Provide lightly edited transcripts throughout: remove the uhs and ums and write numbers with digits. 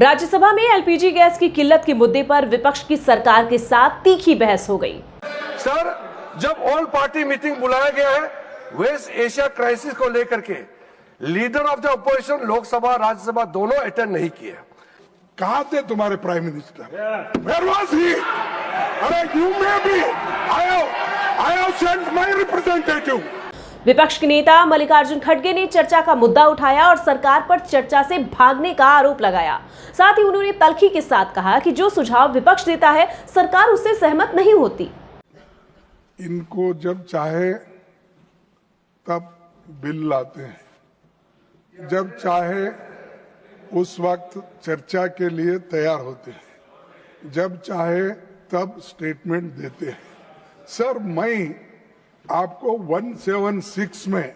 राज्यसभा में LPG gas की किल्लत के मुद्दे पर विपक्ष की सरकार के साथ तीखी बहस हो गई। सर, जब ऑल पार्टी मीटिंग बुलाया गया है वेस्ट एशिया क्राइसिस को लेकर के, leader of the opposition Lok Sabha Rajya Sabha दोनों अटेंड नहीं किए। कहाँ थे तुम्हारे prime minister? Where was he? अरे you may be. I have sent my representative. विपक्ष के नेता मल्लिकार्जुन खड़गे ने चर्चा का मुद्दा उठाया और सरकार पर चर्चा से भागने का आरोप लगाया। साथ ही उन्होंने तल्खी के साथ कहा कि जो सुझाव विपक्ष देता है सरकार उससे सहमत नहीं होती। इनको जब चाहे तब बिल लाते हैं, जब चाहे उस वक्त चर्चा के लिए तैयार होते हैं, जब चाहे तब स्टेटमेंट देते हैं। सर, मैं आपको 176 में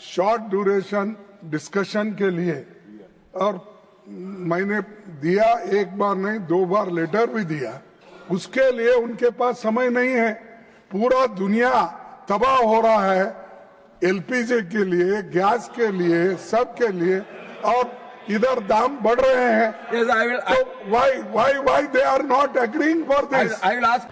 शॉर्ट ड्यूरेशन डिस्कशन के लिए और मैंने दिया, एक बार नहीं 2 बार लेटर भी दिया, उसके लिए उनके पास समय नहीं है। पूरा दुनिया तबाह हो रहा है एलपीजी के लिए, गैस के लिए, सब के लिए, और इधर दाम बढ़ रहे हैं। तो why they are not agreeing for this?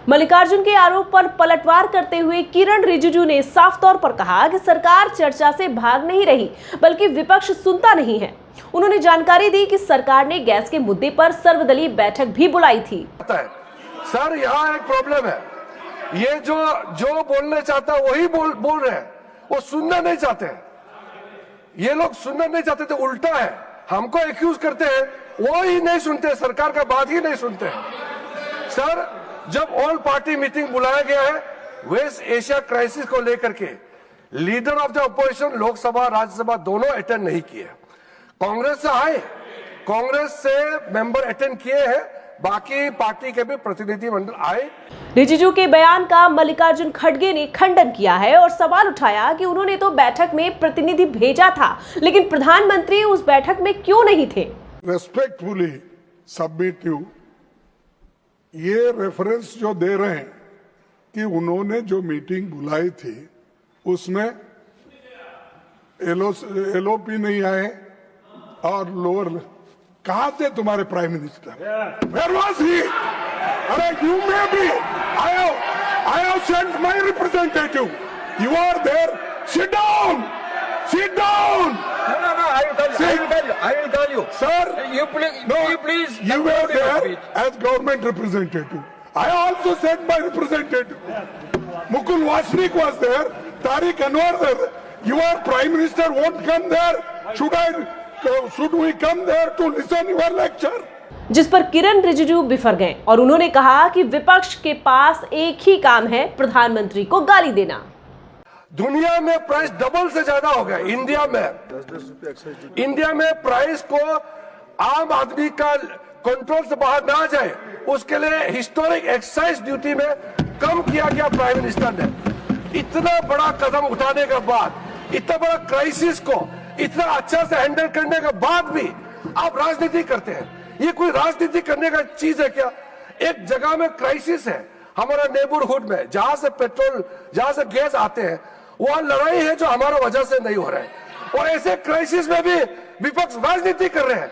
Mallikarjun के आरोप पर पलटवार करते हुए किरण रिजिजू ने साफ तौर पर कहा कि सरकार चर्चा से भाग नहीं रही बल्कि विपक्ष सुनता नहीं है। उन्होंने जानकारी दी कि सरकार ने गैस के मुद्दे पर सर्वदलीय बैठक भी बुलाई थी। सर, यहाँ एक प्रॉब्लम है, ये जो बोलना चाहता है वही बोल रहे हैं, वो सुनना नहीं चाहते हैं। ये लोग सुनना नहीं चाहते थे, उल्टा है, हमको एक्यूज करते हैं, वो ही नहीं सुनते, सरकार का बात ही नहीं सुनते। सर, जब ऑल पार्टी मीटिंग बुलाया गया है वेस्ट एशिया क्राइसिस को लेकर के, leader of the opposition Lok Sabha Rajya Sabha दोनों अटेंड नहीं किए। कांग्रेस से आए, कांग्रेस से मेंबर अटेंड किए हैं, बाकी पार्टी के भी प्रतिनिधिमंडल आए। रिजिजू के बयान का मल्लिकार्जुन खड़गे ने खंडन किया है और सवाल उठाया कि उन्होंने तो बैठक में प्रतिनिधि भेजा था, लेकिन प्रधानमंत्री उस बैठक में क्यों नहीं थे। रेस्पेक्टफुली सबमिट यू, ये रेफरेंस जो दे रहे हैं कि उन्होंने जो मीटिंग बुलाई थी उसमें एलओपी नहीं आए और लोअर। कहाँ थे तुम्हारे prime minister? Where was he? अरे you may be. I have sent my representative. You are there. Sit down. Sit down. No. I will tell you. Sir, you please. You were there as government representative. I also sent my representative. Mukul Vashnik was there. Tariq Anwar there. Your prime minister won't come there. Should we come there to listen your lecture? जिस पर किरण रिजिजू बिफर गए और उन्होंने कहा कि विपक्ष के पास एक ही काम है, प्रधानमंत्री को गाली देना। दुनिया में प्राइस डबल से ज्यादा हो गया। इंडिया में प्राइस को आम आदमी का कंट्रोल से बाहर ना जाए, उसके लिए हिस्टोरिक एक्साइज ड्यूटी में कम किया गया। प्राइम मिनिस्टर ने इतना बड़ा कदम उठाने के बाद, इतना बड़ा क्राइसिस को इतना अच्छा से हैंडल करने के बाद भी आप राजनीति करते हैं। ये कोई राजनीति करने का चीज है क्या? एक जगह में क्राइसिस है हमारा नेबरहुड में, जहां से पेट्रोल, जहां से गैस आते हैं, वहां लड़ाई है जो हमारा वजह से नहीं हो रहा है, और ऐसे क्राइसिस में भी विपक्ष राजनीति कर रहे हैं।